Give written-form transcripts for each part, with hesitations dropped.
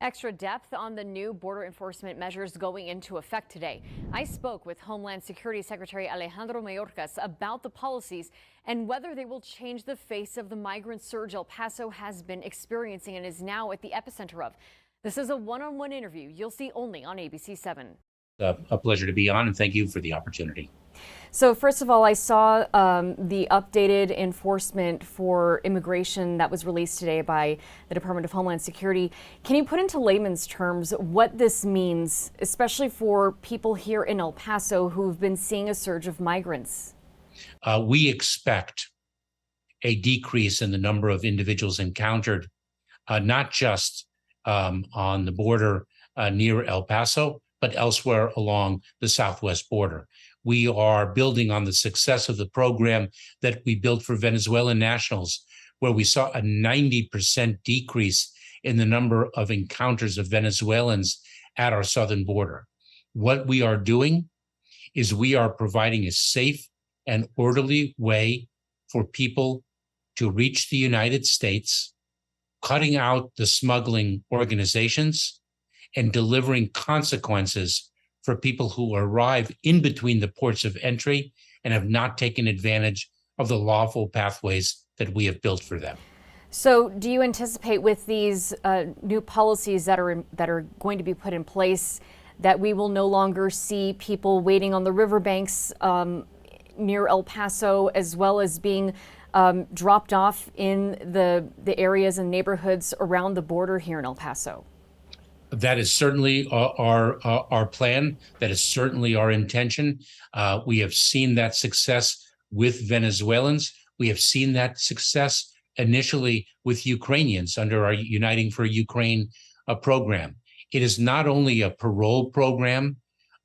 Extra depth on the new border enforcement measures going into effect today. I spoke with Homeland Security Secretary Alejandro Mayorkas about the policies and whether they will change the face of the migrant surge El Paso has been experiencing and is now at the epicenter of. This is a one-on-one interview you'll see only on ABC 7. A pleasure to be on, and thank you for the opportunity. So first of all, I saw the updated enforcement for immigration that was released today by the Department of Homeland Security. Can you put into layman's terms what this means, especially for people here in El Paso who've been seeing a surge of migrants? We expect a decrease in the number of individuals encountered, not just on the border near El Paso, but elsewhere along the southwest border. We are building on the success of the program that we built for Venezuelan nationals, where we saw a 90% decrease in the number of encounters of Venezuelans at our southern border. What we are doing is we are providing a safe and orderly way for people to reach the United States, cutting out the smuggling organizations, and delivering consequences for people who arrive in between the ports of entry and have not taken advantage of the lawful pathways that we have built for them. So do you anticipate with these new policies that are going to be put in place that we will no longer see people waiting on the riverbanks near El Paso, as well as being dropped off in the areas and neighborhoods around the border here in El Paso? That is certainly our plan. That is certainly our intention. We have seen that success with Venezuelans. We have seen that success initially with Ukrainians under our Uniting for Ukraine program. It is not only a parole program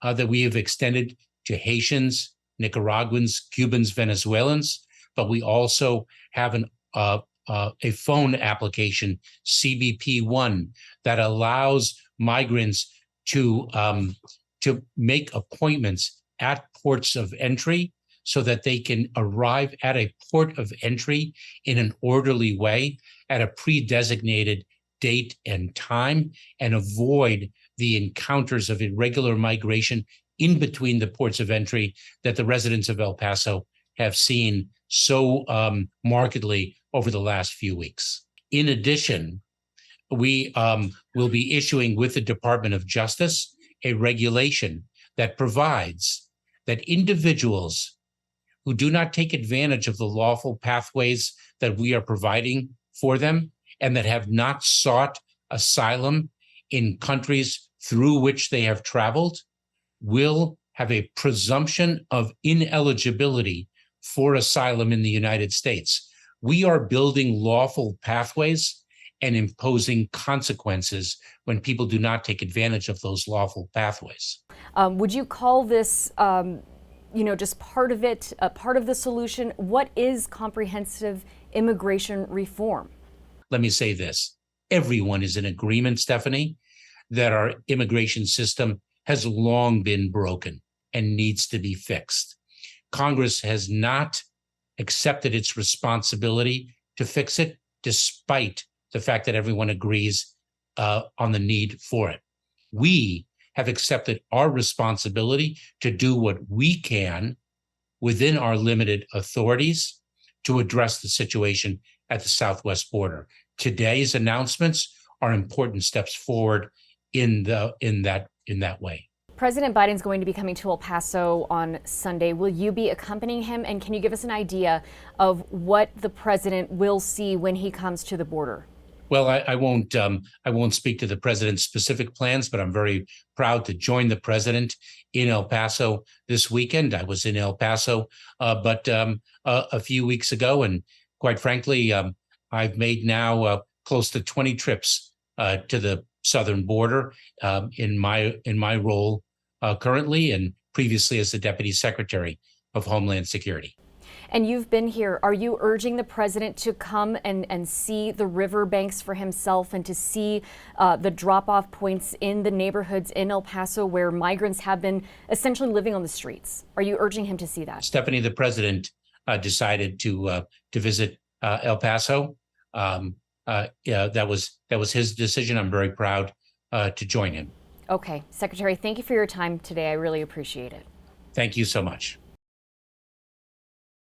that we have extended to Haitians, Nicaraguans, Cubans, Venezuelans, but we also have a phone application, CBP-1, that allows migrants to make appointments at ports of entry so that they can arrive at a port of entry in an orderly way at a pre-designated date and time, and avoid the encounters of irregular migration in between the ports of entry that the residents of El Paso have seen so markedly over the last few weeks. In addition, we will be issuing with the Department of Justice a regulation that provides that individuals who do not take advantage of the lawful pathways that we are providing for them and that have not sought asylum in countries through which they have traveled will have a presumption of ineligibility for asylum in the United States. We are building lawful pathways and imposing consequences when people do not take advantage of those lawful pathways. Would you call this, just part of it, part of the solution? What is comprehensive immigration reform? Let me say this. Everyone is in agreement, Stephanie, that our immigration system has long been broken and needs to be fixed. Congress has not accepted its responsibility to fix it, despite the fact that everyone agrees on the need for it. We have accepted our responsibility to do what we can within our limited authorities to address the situation at the southwest border. Today's announcements are important steps forward in that way. President Biden's going to be coming to El Paso on Sunday. Will you be accompanying him? And can you give us an idea of what the president will see when he comes to the border? Well, I won't speak to the president's specific plans, but I'm very proud to join the president in El Paso this weekend. I was in El Paso but a few weeks ago, and quite frankly, I've made now close to 20 trips to the southern border in my role currently, and previously as the Deputy Secretary of Homeland Security. And you've been here. Are you urging the president to come and see the riverbanks for himself and to see the drop-off points in the neighborhoods in El Paso where migrants have been essentially living on the streets? Are you urging him to see that? Stephanie, the president decided to visit El Paso. That was his decision. I'm very proud to join him. Okay, Secretary, thank you for your time today. I really appreciate it. Thank you so much.